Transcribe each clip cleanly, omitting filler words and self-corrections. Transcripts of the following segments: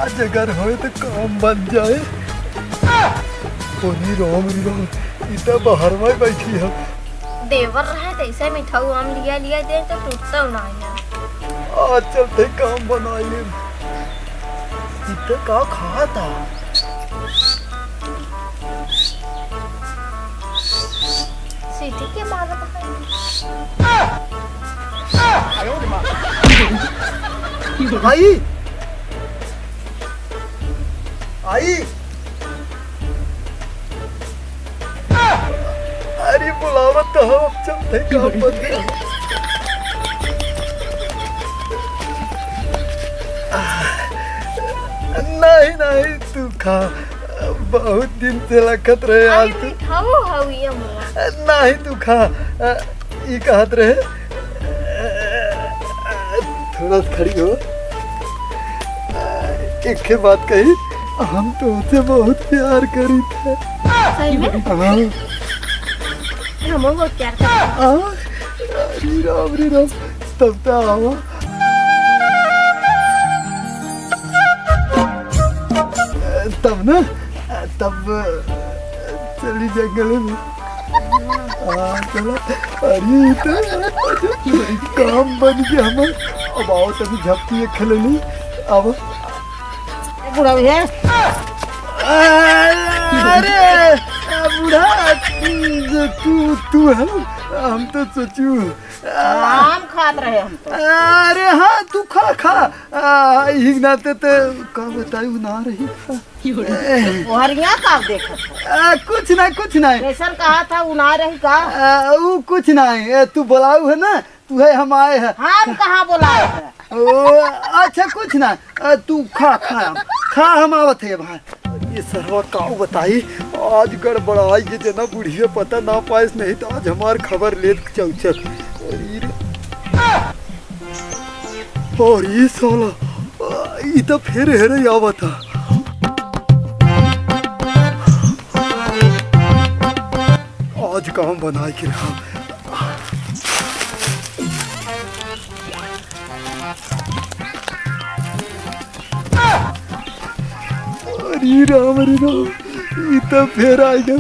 आज अगर हो तो काम बन जाए। कोनी रोम इतना बाहर में बैठी है। देवर रहे तो ऐसे मिठाऊ आम लिया लिया दे तो टूटता ना है। आज चलते काम बनाइए। इतना का खा था। सीटी के मारा आई आई अरे बुलावत तो हम चलते काम बन गया। नहीं नहीं तू खा, बहुत दिन से लखत रहे आज तू। मिठाऊ हवी अम्मा नहीं तू खा, ये कहत रहे थोड़ा खड़ी हो। एक के बात कही, हम तो उसे बहुत प्यार करी थे। सही में हाँ हम बहुत प्यार करते हैं। रे राम तब तो आवा। तब ना तब चली जंगल में। चला अरे तो काम बन गया हम। अब आओ तभी झपकी खेले ली। अब बुढ़ा भी है। अरे बुढ़ा तू है। हम तो सोचू आम खात रहे हम तो। अरे हाँ तू खा खा। नाते तो का बतायू ना रही था। हरिया का देखा कुछ नहीं कैसन कहा था उना रही का। वो कुछ नहीं, तू बुलाऊ है ना, तू है हम आए हैं। हम कहाँ बुलाए हैं। अच्छा कुछ ना, तू खा खा खा हम आवत है भाई। ये सरवा काऊ बताई आज गड़बड़ाई ये जना बुढ़िया पता ना पाइस नहीं तो आज हमार खबर ले चौचक। और ये साला ये तो फिर हेरे आवत था। आज काम बनाए के रहा। अरे राम ये तो फिर आ गया।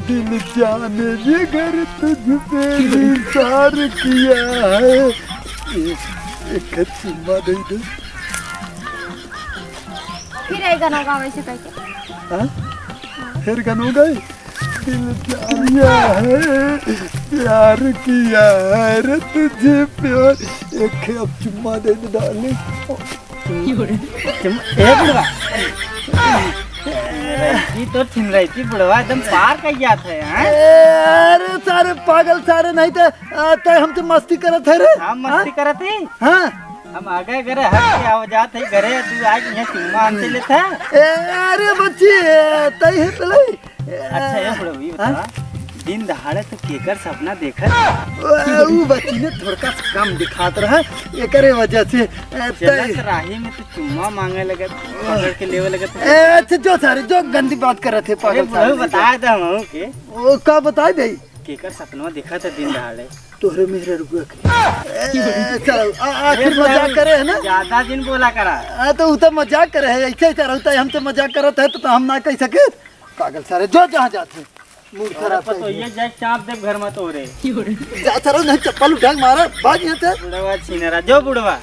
दिल जाने ये घर तुझसे इंतजार किया है। एक चुम्मा दे दे। फिर आई गाना गावे से कह के। हाँ फिर गानों गए। दिल जानिया है प्यार किया है रे तुझे प्यार। एक अब चुम्मा दे दे डाले। ये तो छिन रही थी बुढ़वा एकदम पार कर जाता है। अरे सारे पागल सारे नहीं थे हम तो मस्ती करत है रे। हम मस्ती करत है। हाँ हम आगे घरे हट के आव जात है घरे तू आज यहाँ चुम्मा हमसे लेता है। अरे बच्ची तई है पहले। अच्छा ये बुढ़वी बता दिन दहाड़े तो केकर सपना देखा। वो बच्ची ने थोड़ा कम दिखात रहा एकरे वजह से। राही में तो चुम्मा मांगे लगे पकड़ के लेवे लगे। अच्छा जो सारे जो गंदी बात कर रहे थे पागल सारे। बताया था हम के वो का बताई दे केकर सपना देखा था दिन दहाड़े। तोहरे मेरे रुपया चल आखिर मजाक करे है ना। ज्यादा दिन बोला करा तो उतना मजाक करे है। ऐसे चाह रहा हमसे मजाक करत है तो हम ना कह सके। पागल सारे जो जहाँ जाते मूड खराब तो ये जाए चाप दे घर में तो रे जा सरो नहीं चप्पल उठा मारा भाग यहाँ से। बुढ़वा छीनरा जो बुढ़वा।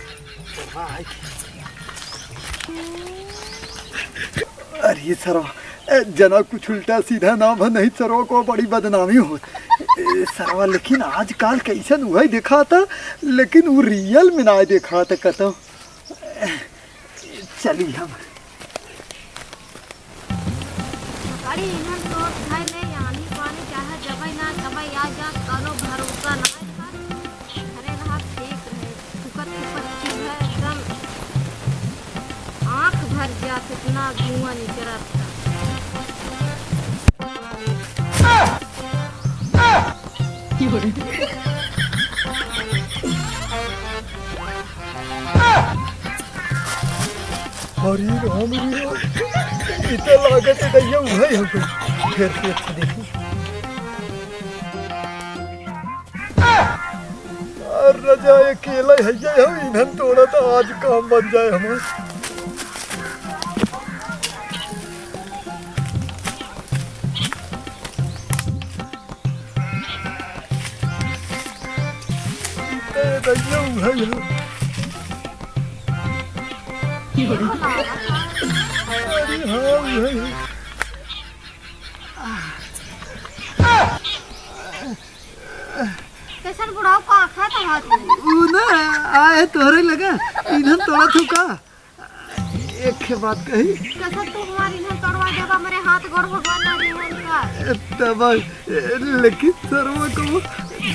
अरे सरो जना कुछ उल्टा सीधा नाम है नहीं सरो को बड़ी बदनामी हो सरवा। लेकिन आजकल कैसन हुआ देखा था लेकिन वो रियल में ना देखा था कतो। चलिए हम अरे इन्हन तो घर में यानी पानी चाहे जबई ना कबई आ जा करो भरोसा ना है। अरे रहा ठीक रहे फुकट की है एकदम आँख भर जात इतना धुआं निकलत था। हरी राम इतना लागत है गया हुआ है फिर से अच्छा देखी। और रजा अकेला है इन्हन तोड़ा तो आज काम बन जाए हमारा। बताइए भैया अरे हाँ भैया कैसन बुढ़ाओ का आँखा तो हाथ में वो ना आए तोहरे लगा इन्हन तोड़ा थूका एक के बात कही कैसन तू हमारी इन्हें तोड़वा देगा मेरे हाथ गोड़ भगवान ना रहे इनका तब लेकिन सर्व को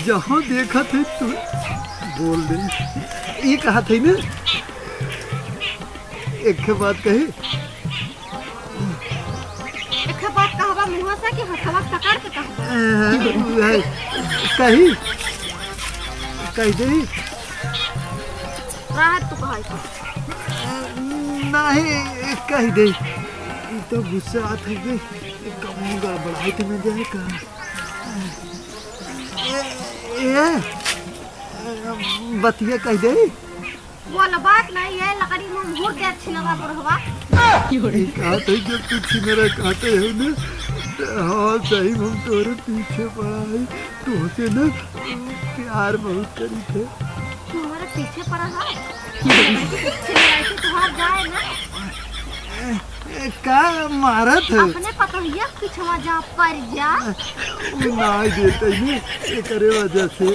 जहाँ देखा थे तू बोल दे ये कहा थे ना एक के बात कही एक बात कहवा मुँह से कि हथवा पकड़ के कहवा कही कही दे राहत तू कहा तो नहीं कही दे ये तो गुस्सा आता है कम गड़बड़ाई तो न जाए का ये बतिया कह दे बोल बात नहीं है लकड़ी में मुहूर के अच्छी लगा बुढ़वा कहा तो जब तू छिनरा कहते हो ना हाँ सही हम तोरे पीछे पड़ा है तो से ना प्यार बहुत करी थे तुम्हारे पीछे पड़ा है पीछे तुम्हार जाए ना का मारा था अपने पकड़िया पिछवा जा पर जा नहीं देते ना ये करे वजह से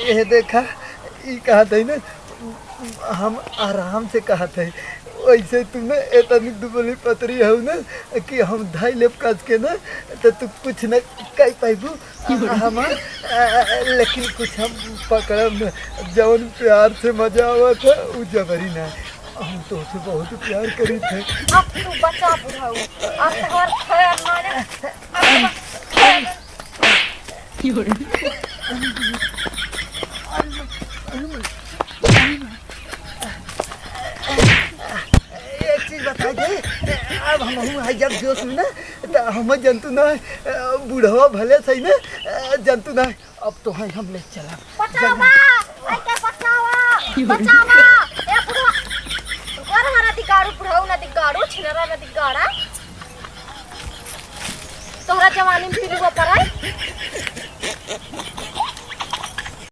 ये देखा ये कहा था ना हम आराम से कहा थे वैसे तू ना इतनी दुबली पतरी हो ना कि हम धाई लेप कस के ना तो तू कुछ न कह पाबू हम लेकिन कुछ हम पकड़म न जवन प्यार से मजा आवा था वो जबरी ना हम तो से बहुत प्यार करी थे अब तू बचा बुढ़ाऊ अब तुम्हार खैर मारे एक चीज बता दे अब हम जब जोश में ना तो हम जंतु ना बूढ़वा भले सही ना जंतु ना अब तो हम ले चला बचावा आई के बचावा ए बुढ़वा और हरा दिगाड़ू बुढ़ाऊ ना दिगाड़ू छिनरा ना दिगाड़ा तोहरा जवानी में फिर वो पराई